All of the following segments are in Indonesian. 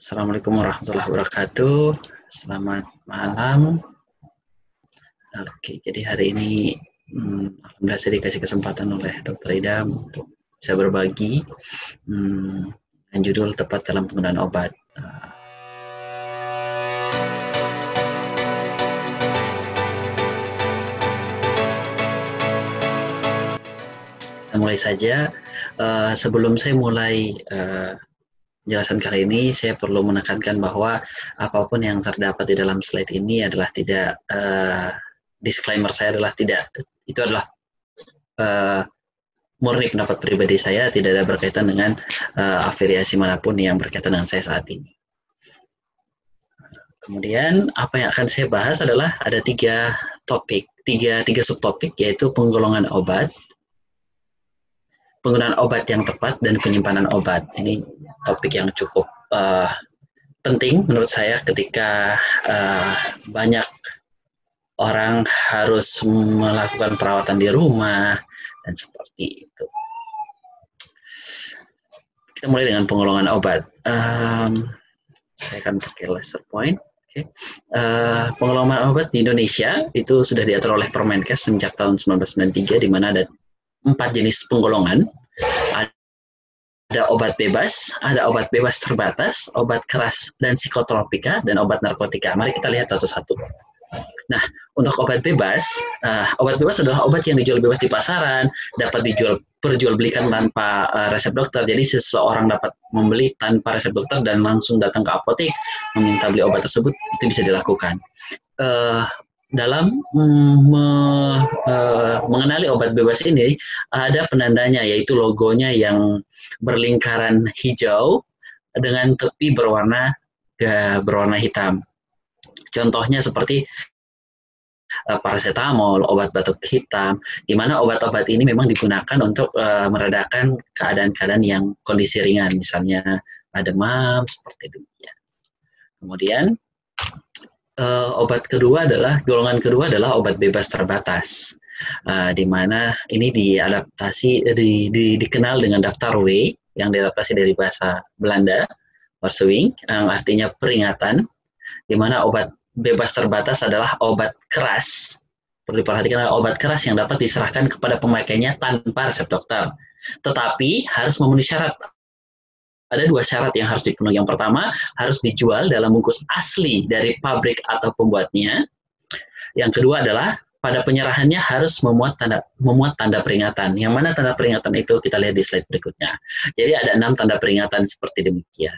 Assalamualaikum warahmatullahi wabarakatuh. Selamat malam. Oke, jadi hari ini alhamdulillah saya dikasih kesempatan oleh Dr. Idam untuk bisa berbagi dengan judul tepat dalam penggunaan obat. Kita mulai saja. Sebelum saya mulai penjelasan kali ini, saya perlu menekankan bahwa apapun yang terdapat di dalam slide ini adalah tidak, disclaimer saya adalah tidak, itu adalah murni pendapat pribadi saya, tidak ada berkaitan dengan afiliasi manapun yang berkaitan dengan saya saat ini. Kemudian apa yang akan saya bahas adalah ada tiga subtopik, yaitu penggolongan obat, penggunaan obat yang tepat, dan penyimpanan obat. Ini topik yang cukup penting menurut saya ketika banyak orang harus melakukan perawatan di rumah dan seperti itu. Kita mulai dengan penggolongan obat. Saya akan pakai laser point. Okay. Penggolongan obat di Indonesia itu sudah diatur oleh Permenkes sejak tahun 1993, di mana ada 4 jenis penggolongan. Ada obat bebas, ada obat bebas terbatas, obat keras dan psikotropika, dan obat narkotika. Mari kita lihat satu-satu. Nah, untuk obat bebas adalah obat yang dijual bebas di pasaran, dapat diperjualbelikan tanpa resep dokter. Jadi seseorang dapat membeli tanpa resep dokter dan langsung datang ke apotek meminta beli obat tersebut, itu bisa dilakukan. Dalam mengenali obat bebas ini, ada penandanya, yaitu logonya yang berlingkaran hijau dengan tepi berwarna hitam. Contohnya seperti paracetamol, obat batuk hitam, di mana obat-obat ini memang digunakan untuk meredakan keadaan-keadaan yang kondisi ringan, misalnya demam, seperti demikian. Kemudian golongan kedua adalah obat bebas terbatas, di mana ini dikenal dengan daftar W, yang diadaptasi dari bahasa Belanda, waarschuwing, yang artinya peringatan, di mana obat bebas terbatas adalah obat keras. Perlu diperhatikan, adalah obat keras yang dapat diserahkan kepada pemakainya tanpa resep dokter, tetapi harus memenuhi syarat. Ada 2 syarat yang harus dipenuhi. Yang pertama, harus dijual dalam bungkus asli dari pabrik atau pembuatnya. Yang kedua adalah pada penyerahannya harus memuat tanda peringatan. Yang mana tanda peringatan itu kita lihat di slide berikutnya. Jadi ada 6 tanda peringatan seperti demikian.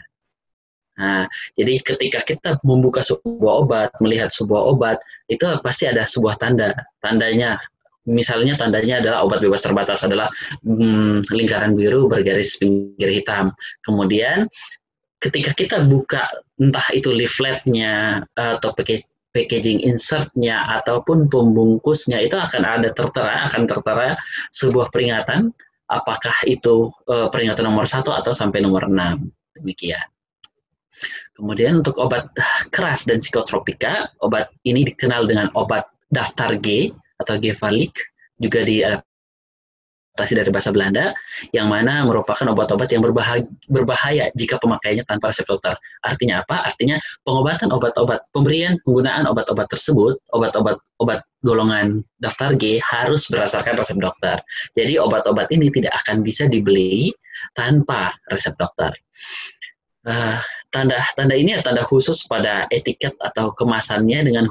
Nah, jadi ketika kita membuka sebuah obat, melihat sebuah obat, itu pasti ada sebuah tandanya. Misalnya tandanya adalah obat bebas terbatas adalah lingkaran biru bergaris pinggir hitam. Kemudian ketika kita buka entah itu leafletnya atau packaging insertnya ataupun pembungkusnya, itu akan tertera sebuah peringatan, apakah itu peringatan nomor 1 atau sampai nomor 6. Demikian. Kemudian untuk obat keras dan psikotropika, obat ini dikenal dengan obat daftar G atau Gevalik, juga diadaptasi dari bahasa Belanda, yang mana merupakan obat-obat yang berbahaya jika pemakaiannya tanpa resep dokter. Artinya apa? Artinya penggunaan obat-obat tersebut, obat golongan daftar G harus berdasarkan resep dokter. Jadi obat-obat ini tidak akan bisa dibeli tanpa resep dokter. Tanda ini adalah tanda khusus pada etiket atau kemasannya dengan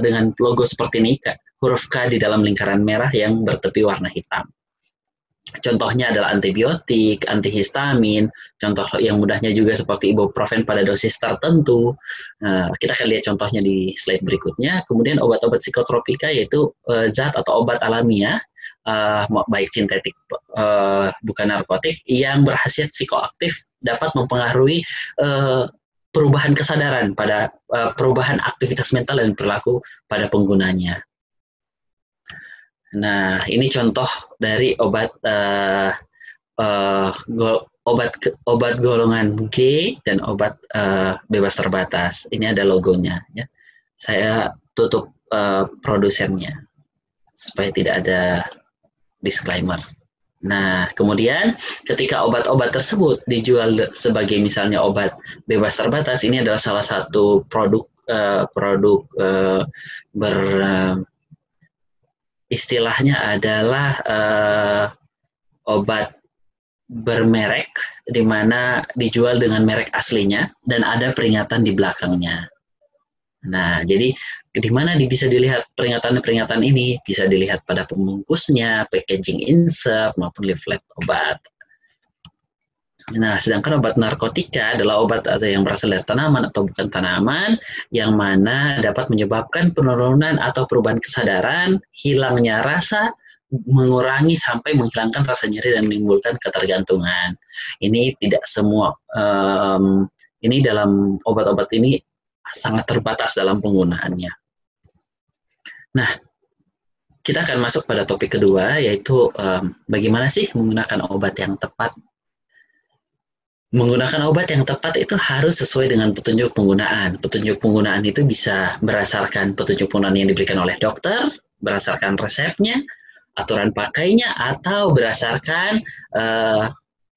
dengan logo seperti ini, huruf K di dalam lingkaran merah yang bertepi warna hitam. Contohnya adalah antibiotik, antihistamin, contoh yang mudahnya juga seperti ibuprofen pada dosis tertentu. Kita akan lihat contohnya di slide berikutnya. Kemudian obat-obat psikotropika, yaitu zat atau obat alamiah, baik sintetik bukan narkotik, yang berkhasiat psikoaktif, dapat mempengaruhi perubahan kesadaran pada perubahan aktivitas mental dan perilaku pada penggunanya. Nah, ini contoh dari obat golongan G dan obat bebas terbatas. Ini ada logonya. Ya. Saya tutup produsennya supaya tidak ada disclaimer. Nah, kemudian ketika obat-obat tersebut dijual sebagai misalnya obat bebas terbatas, ini adalah salah satu istilahnya adalah obat bermerek, di mana dijual dengan merek aslinya dan ada peringatan di belakangnya. Nah, jadi di mana bisa dilihat peringatan-peringatan ini? Bisa dilihat pada pembungkusnya, packaging insert, maupun leaflet obat. Nah, sedangkan obat narkotika adalah obat yang berasal dari tanaman atau bukan tanaman, yang mana dapat menyebabkan penurunan atau perubahan kesadaran, hilangnya rasa, mengurangi sampai menghilangkan rasa nyeri dan menimbulkan ketergantungan. Ini tidak semua, ini dalam obat-obat ini sangat terbatas dalam penggunaannya. Nah, kita akan masuk pada topik kedua, yaitu bagaimana sih menggunakan obat yang tepat. Menggunakan obat yang tepat itu harus sesuai dengan petunjuk penggunaan. Petunjuk penggunaan itu bisa berdasarkan petunjuk penggunaan yang diberikan oleh dokter, berdasarkan resepnya, aturan pakainya, atau berdasarkan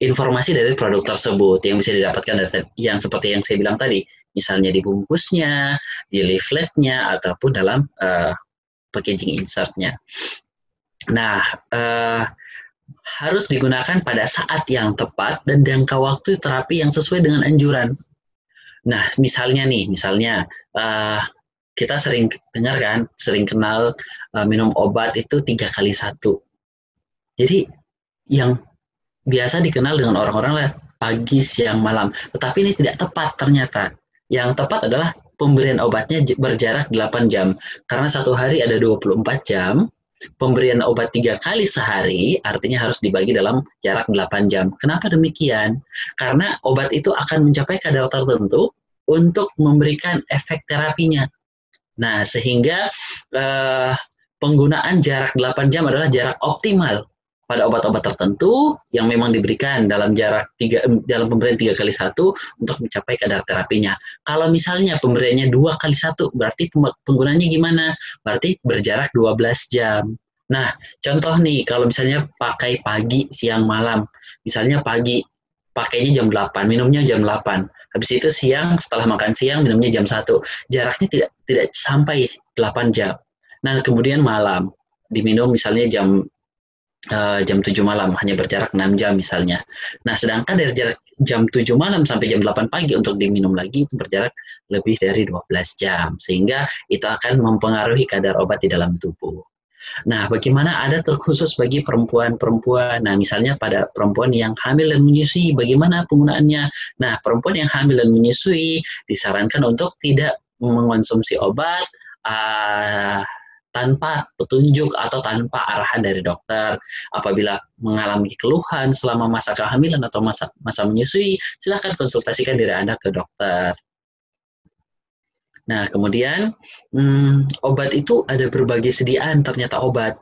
informasi dari produk tersebut yang bisa didapatkan dari yang seperti yang saya bilang tadi, misalnya di bungkusnya, di leafletnya, ataupun dalam packaging insertnya. Nah, harus digunakan pada saat yang tepat dan jangka waktu terapi yang sesuai dengan anjuran. Nah, misalnya kita sering dengar kan, sering kenal minum obat itu 3x1. Jadi yang biasa dikenal dengan orang-orang lah pagi, siang, malam. Tetapi ini tidak tepat ternyata. Yang tepat adalah pemberian obatnya berjarak 8 jam. Karena satu hari ada 24 jam, pemberian obat 3 kali sehari artinya harus dibagi dalam jarak 8 jam. Kenapa demikian? Karena obat itu akan mencapai kadar tertentu untuk memberikan efek terapinya. Nah, sehingga penggunaan jarak 8 jam adalah jarak optimal pada obat-obat tertentu yang memang diberikan dalam dalam pemberian 3x1 untuk mencapai kadar terapinya. Kalau misalnya pemberiannya 2x1, berarti penggunaannya gimana? Berarti berjarak 12 jam. Nah, contoh nih, kalau misalnya pakai pagi, siang, malam. Misalnya pagi, pakainya jam 8, minumnya jam 8. Habis itu siang, setelah makan siang, minumnya jam 1. Jaraknya tidak sampai 8 jam. Nah, kemudian malam, diminum misalnya jam 7 malam, hanya berjarak 6 jam misalnya. Nah, sedangkan dari jarak jam 7 malam sampai jam 8 pagi untuk diminum lagi itu berjarak lebih dari 12 jam. Sehingga itu akan mempengaruhi kadar obat di dalam tubuh. Nah, bagaimana ada terkhusus bagi perempuan-perempuan? Nah, misalnya pada perempuan yang hamil dan menyusui, bagaimana penggunaannya? Nah, perempuan yang hamil dan menyusui disarankan untuk tidak mengonsumsi obat tanpa petunjuk atau tanpa arahan dari dokter. Apabila mengalami keluhan selama masa kehamilan atau masa menyusui, silakan konsultasikan diri Anda ke dokter. Nah, kemudian obat itu ada berbagai sediaan ternyata obat.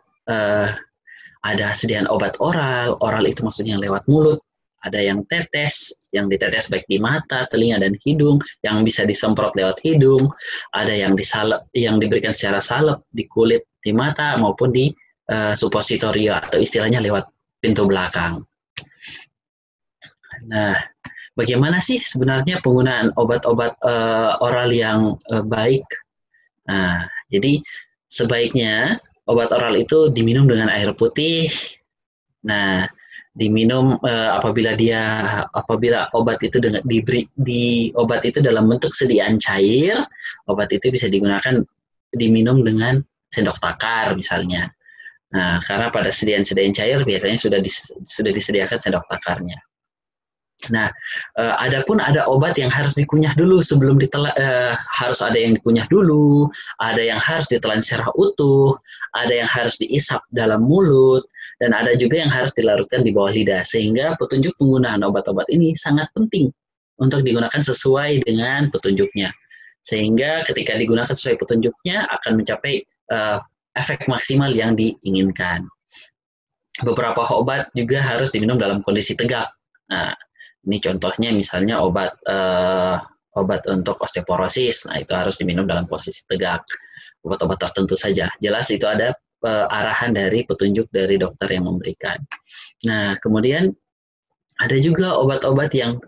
Ada sediaan obat oral itu maksudnya lewat mulut. Ada yang tetes, yang ditetes baik di mata, telinga, dan hidung, yang bisa disemprot lewat hidung. Ada yang disalep, yang diberikan secara salep di kulit, di mata, maupun di supositorio, atau istilahnya lewat pintu belakang. Nah, bagaimana sih sebenarnya penggunaan obat-obat oral yang baik? Nah, jadi sebaiknya obat oral itu diminum dengan air putih. Nah, diminum apabila obat itu obat itu dalam bentuk sediaan cair, obat itu bisa diminum dengan sendok takar misalnya. Nah, karena pada sediaan cair biasanya sudah disediakan sendok takarnya. Nah, adapun ada obat yang harus dikunyah dulu sebelum ditelan, harus ada yang dikunyah dulu, ada yang harus ditelan secara utuh, ada yang harus diisap dalam mulut, dan ada juga yang harus dilarutkan di bawah lidah. Sehingga petunjuk penggunaan obat-obat ini sangat penting untuk digunakan sesuai dengan petunjuknya. Sehingga ketika digunakan sesuai petunjuknya akan mencapai efek maksimal yang diinginkan. Beberapa obat juga harus diminum dalam kondisi tegak. Nah, ini contohnya misalnya obat untuk osteoporosis. Nah, itu harus diminum dalam posisi tegak. Obat-obat tertentu saja. Jelas itu ada arahan dari petunjuk dari dokter yang memberikan. Nah, kemudian ada juga obat-obat yang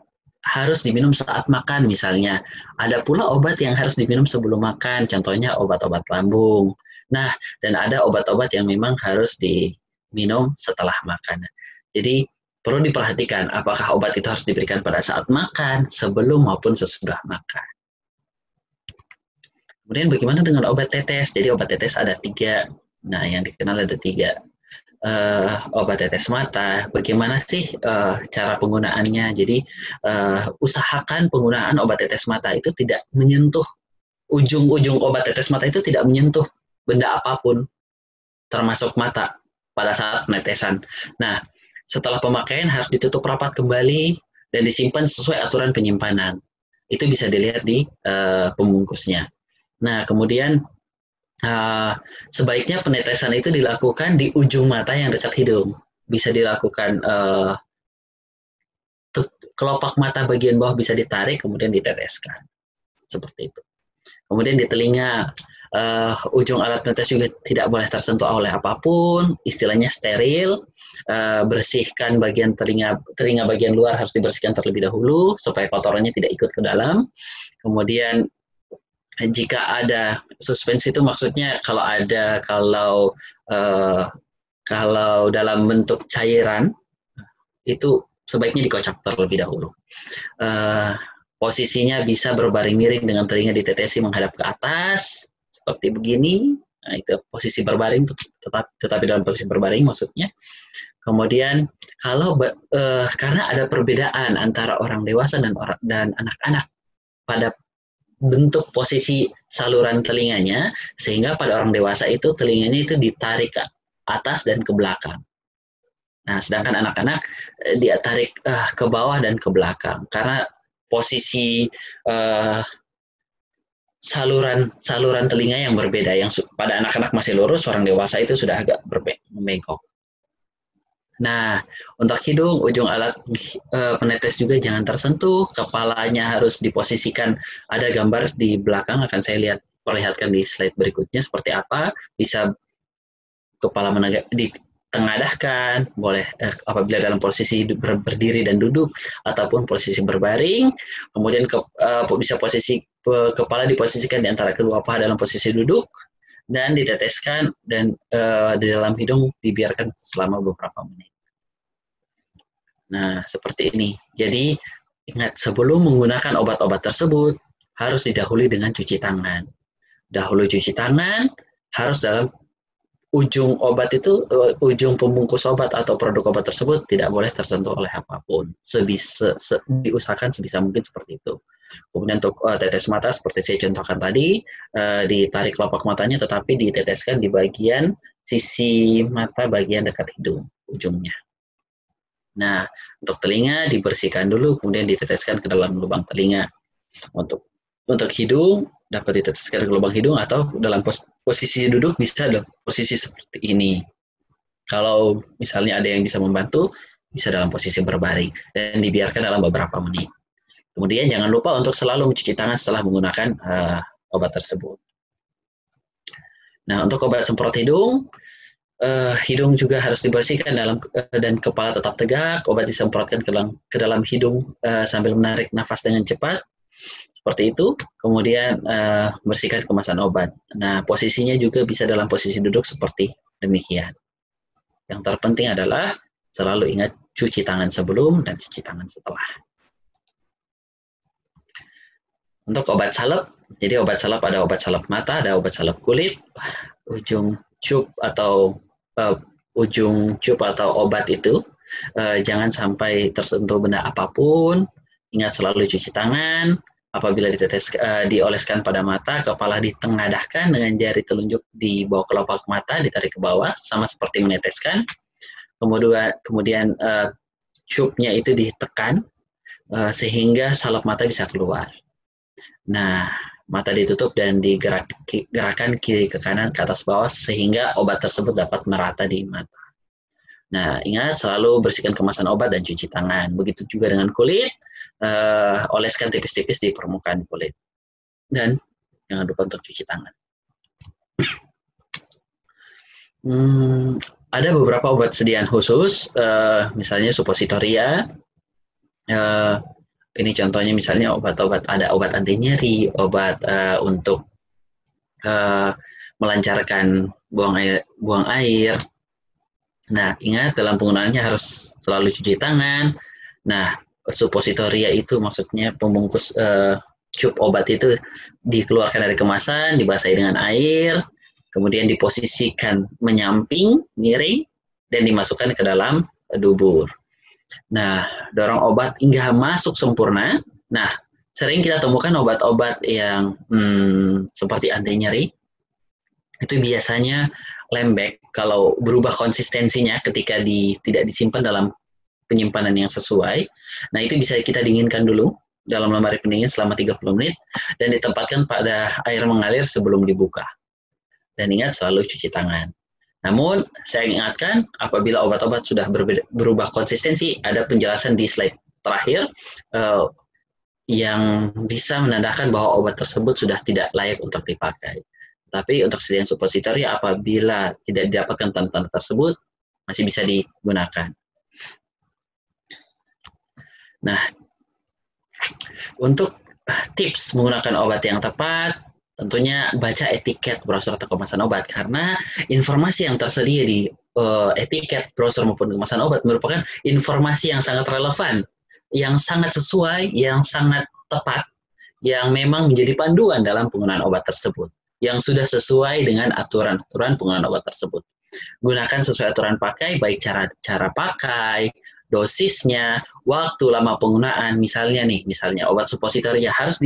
harus diminum saat makan misalnya. Ada pula obat yang harus diminum sebelum makan, contohnya obat-obat lambung. Nah, dan ada obat-obat yang memang harus diminum setelah makan. Jadi perlu diperhatikan apakah obat itu harus diberikan pada saat makan, sebelum maupun sesudah makan. Kemudian bagaimana dengan obat tetes? Jadi obat tetes ada 3. Nah, yang dikenal ada 3. Obat tetes mata, bagaimana sih cara penggunaannya? Jadi usahakan penggunaan obat tetes mata itu tidak menyentuh ujung-ujung obat tetes mata itu tidak menyentuh benda apapun, termasuk mata pada saat penetesan. Nah, setelah pemakaian harus ditutup rapat kembali dan disimpan sesuai aturan penyimpanan. Itu bisa dilihat di pembungkusnya. Nah, kemudian sebaiknya penetesan itu dilakukan di ujung mata yang dekat hidung. Bisa dilakukan kelopak mata bagian bawah bisa ditarik, kemudian diteteskan. Seperti itu. Kemudian di telinga, ujung alat penetes juga tidak boleh tersentuh oleh apapun, istilahnya steril. Bersihkan bagian telinga bagian luar harus dibersihkan terlebih dahulu, supaya kotorannya tidak ikut ke dalam. Kemudian jika ada suspensi itu maksudnya kalau dalam bentuk cairan itu sebaiknya dikocok terlebih dahulu. Posisinya bisa berbaring miring dengan telinga ditetesi menghadap ke atas seperti begini. Nah, itu posisi berbaring, tetapi dalam posisi berbaring maksudnya. Kemudian karena ada perbedaan antara orang dewasa dan anak-anak pada bentuk posisi saluran telinganya, sehingga pada orang dewasa itu telinganya itu ditarik ke atas dan ke belakang. Nah, sedangkan anak-anak dia tarik ke bawah dan ke belakang karena posisi saluran telinga yang berbeda. Yang pada anak-anak masih lurus, orang dewasa itu sudah agak membengkok. Nah, untuk hidung, ujung alat penetes juga jangan tersentuh, kepalanya harus diposisikan, ada gambar di belakang akan saya perlihatkan di slide berikutnya seperti apa, bisa kepala ditengadahkan, boleh apabila dalam posisi berdiri dan duduk, ataupun posisi berbaring, kemudian bisa kepala diposisikan di antara kedua paha dalam posisi duduk, dan diteteskan dan di dalam hidung dibiarkan selama beberapa menit. Nah, seperti ini. Jadi, ingat sebelum menggunakan obat-obat tersebut, harus didahului dengan cuci tangan. Dahulu cuci tangan, harus dalam ujung obat itu, ujung pembungkus obat atau produk obat tersebut tidak boleh tersentuh oleh apapun. Diusahakan sebisa mungkin seperti itu. Kemudian untuk tetes mata seperti saya contohkan tadi, ditarik kelopak matanya tetapi diteteskan di bagian sisi mata bagian dekat hidung ujungnya. Nah, untuk telinga dibersihkan dulu kemudian diteteskan ke dalam lubang telinga. Untuk hidung dapat diteteskan ke lubang hidung atau dalam posisi duduk bisa dalam posisi seperti ini. Kalau misalnya ada yang bisa membantu, bisa dalam posisi berbaring dan dibiarkan dalam beberapa menit. Kemudian jangan lupa untuk selalu mencuci tangan setelah menggunakan obat tersebut. Nah, untuk obat semprot hidung, hidung juga harus dibersihkan dan kepala tetap tegak. Obat disemprotkan ke dalam hidung sambil menarik nafas dengan cepat, seperti itu. Kemudian bersihkan kemasan obat. Nah, posisinya juga bisa dalam posisi duduk seperti demikian. Yang terpenting adalah selalu ingat cuci tangan sebelum dan cuci tangan setelah. Untuk obat salep, jadi obat salep ada obat salep mata, ada obat salep kulit, ujung cup atau obat itu jangan sampai tersentuh benda apapun. Ingat selalu cuci tangan. Apabila dioleskan pada mata, kepala ditengadahkan dengan jari telunjuk di bawah kelopak mata, ditarik ke bawah, sama seperti meneteskan. Kemudian cupnya itu ditekan sehingga salep mata bisa keluar. Nah, mata ditutup dan digerakkan kiri ke kanan, ke atas bawah, sehingga obat tersebut dapat merata di mata. Nah, ingat selalu bersihkan kemasan obat dan cuci tangan. Begitu juga dengan kulit, oleskan tipis-tipis di permukaan kulit. Dan jangan lupa untuk cuci tangan. Hmm, ada beberapa obat sediaan khusus, misalnya suppositoria. Ini contohnya misalnya obat-obat, ada obat anti nyeri, obat untuk melancarkan buang air. Nah, ingat dalam penggunaannya harus selalu cuci tangan. Nah, suppositoria itu maksudnya pembungkus cup obat itu dikeluarkan dari kemasan, dibasahi dengan air, kemudian diposisikan menyamping, miring, dan dimasukkan ke dalam dubur. Nah, dorong obat hingga masuk sempurna. Nah, sering kita temukan obat-obat yang seperti anti nyeri, itu biasanya lembek kalau berubah konsistensinya ketika tidak disimpan dalam penyimpanan yang sesuai. Nah, itu bisa kita dinginkan dulu dalam lemari pendingin selama 30 menit dan ditempatkan pada air mengalir sebelum dibuka. Dan ingat selalu cuci tangan. Namun, saya ingatkan apabila obat-obat sudah berubah konsistensi, ada penjelasan di slide terakhir yang bisa menandakan bahwa obat tersebut sudah tidak layak untuk dipakai. Tapi untuk sediaan suppositoria apabila tidak didapatkan tanda-tanda tersebut, masih bisa digunakan. Nah, untuk tips menggunakan obat yang tepat, tentunya baca etiket brosur atau kemasan obat, karena informasi yang tersedia di etiket brosur maupun kemasan obat merupakan informasi yang sangat relevan, yang sangat sesuai, yang sangat tepat, yang memang menjadi panduan dalam penggunaan obat tersebut, yang sudah sesuai dengan aturan-aturan penggunaan obat tersebut. Gunakan sesuai aturan pakai, baik cara pakai, dosisnya, waktu lama penggunaan. Misalnya obat suppositoria harus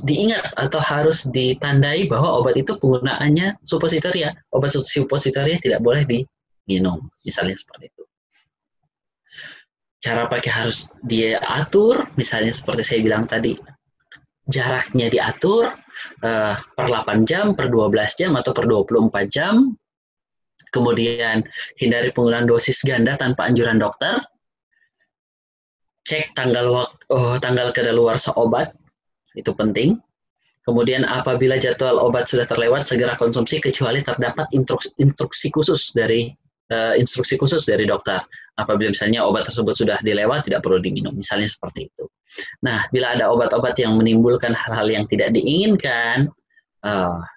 diingat atau harus ditandai bahwa obat itu penggunaannya suppositoria. Obat suppositoria tidak boleh diminum, misalnya seperti itu. Cara pakai harus diatur, misalnya seperti saya bilang tadi, jaraknya diatur per 8 jam, per 12 jam, atau per 24 jam. Kemudian hindari penggunaan dosis ganda tanpa anjuran dokter. Cek tanggal kadaluarsa obat, itu penting. Kemudian apabila jadwal obat sudah terlewat, segera konsumsi kecuali terdapat instruksi khusus dari dokter. Apabila misalnya obat tersebut sudah dilewat, tidak perlu diminum, misalnya seperti itu. Nah, bila ada obat-obat yang menimbulkan hal-hal yang tidak diinginkan,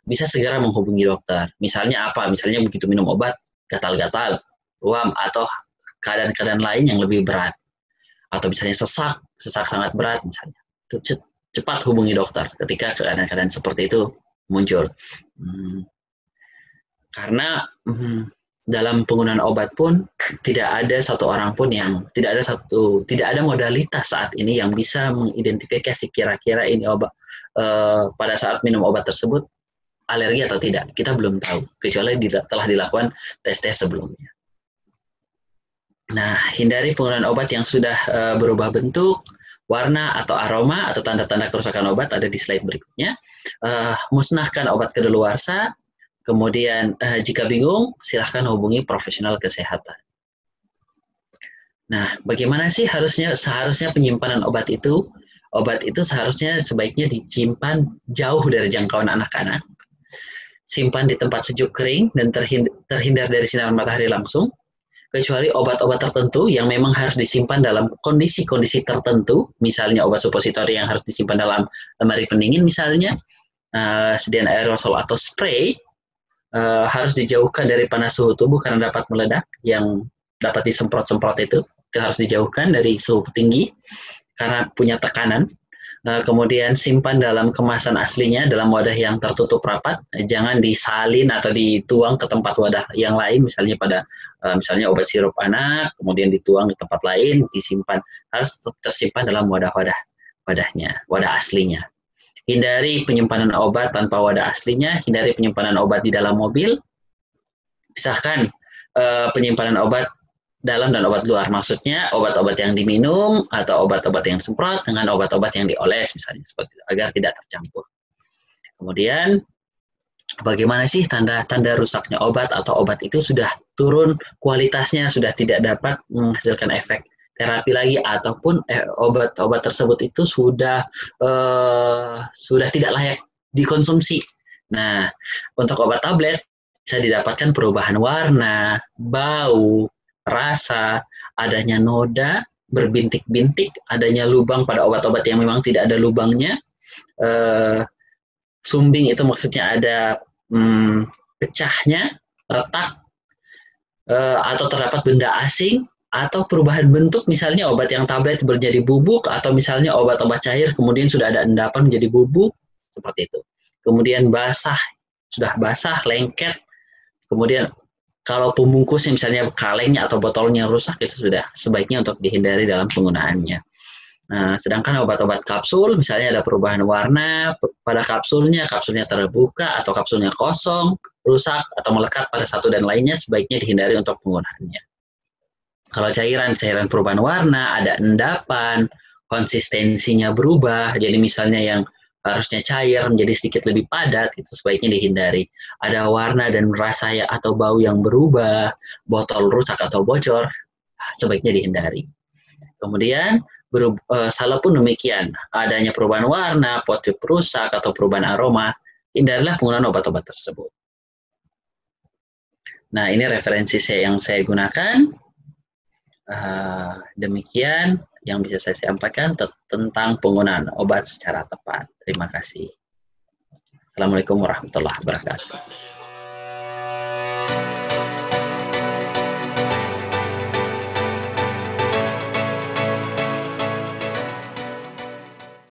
bisa segera menghubungi dokter. Misalnya apa? Misalnya begitu minum obat, gatal-gatal, ruam, atau keadaan-keadaan lain yang lebih berat. Atau misalnya sesak sangat berat misalnya. Cepat hubungi dokter ketika keadaan-keadaan seperti itu muncul. Karena dalam penggunaan obat pun tidak ada modalitas saat ini yang bisa mengidentifikasi kira-kira ini obat pada saat minum obat tersebut alergi atau tidak. Kita belum tahu kecuali telah dilakukan tes-tes sebelumnya. Nah, hindari penggunaan obat yang sudah berubah bentuk, warna, atau aroma, atau tanda-tanda kerusakan obat ada di slide berikutnya. Musnahkan obat kadaluarsa. Kemudian jika bingung, silahkan hubungi profesional kesehatan. Nah, bagaimana sih seharusnya penyimpanan obat itu? Obat itu seharusnya sebaiknya disimpan jauh dari jangkauan anak-anak. Simpan di tempat sejuk kering dan terhindar dari sinar matahari langsung. Kecuali obat-obat tertentu yang memang harus disimpan dalam kondisi-kondisi tertentu, misalnya obat suppositoria yang harus disimpan dalam lemari pendingin misalnya, sediaan aerosol atau spray, harus dijauhkan dari panas suhu tubuh karena dapat meledak, yang dapat disemprot-semprot itu harus dijauhkan dari suhu tinggi karena punya tekanan. Kemudian simpan dalam kemasan aslinya dalam wadah yang tertutup rapat, jangan disalin atau dituang ke tempat wadah yang lain, misalnya misalnya obat sirup anak, kemudian dituang ke tempat lain, disimpan, harus tersimpan dalam wadah aslinya. Hindari penyimpanan obat tanpa wadah aslinya, hindari penyimpanan obat di dalam mobil, pisahkan penyimpanan obat dalam dan obat luar, maksudnya obat-obat yang diminum atau obat-obat yang semprot dengan obat-obat yang dioles misalnya, seperti itu, agar tidak tercampur. Kemudian bagaimana sih tanda-tanda rusaknya obat atau obat itu sudah turun kualitasnya, sudah tidak dapat menghasilkan efek terapi lagi, ataupun obat-obat tersebut itu sudah tidak layak dikonsumsi. Nah, untuk obat tablet bisa didapatkan perubahan warna, bau, rasa, adanya noda, berbintik-bintik, adanya lubang pada obat-obat yang memang tidak ada lubangnya. Sumbing itu maksudnya ada pecahnya, retak, atau terdapat benda asing, atau perubahan bentuk, misalnya obat yang tablet menjadi bubuk, atau misalnya obat-obat cair kemudian sudah ada endapan menjadi bubuk, seperti itu. Kemudian basah, sudah basah, lengket, kemudian kalau pembungkusnya misalnya kalengnya atau botolnya rusak, itu sudah sebaiknya untuk dihindari dalam penggunaannya. Nah, sedangkan obat-obat kapsul, misalnya ada perubahan warna pada kapsulnya terbuka atau kapsulnya kosong, rusak, atau melekat pada satu dan lainnya, sebaiknya dihindari untuk penggunaannya. Kalau cairan perubahan warna, ada endapan, konsistensinya berubah, jadi misalnya yang harusnya cair menjadi sedikit lebih padat, itu sebaiknya dihindari. Ada warna dan rasa atau bau yang berubah, botol rusak atau bocor, sebaiknya dihindari. Kemudian, salaupun demikian, adanya perubahan warna, motif rusak, atau perubahan aroma, hindarilah penggunaan obat-obat tersebut. Nah, ini referensi yang saya gunakan. Demikian yang bisa saya sampaikan tentang penggunaan obat secara tepat. Terima kasih. Assalamualaikum warahmatullahi wabarakatuh.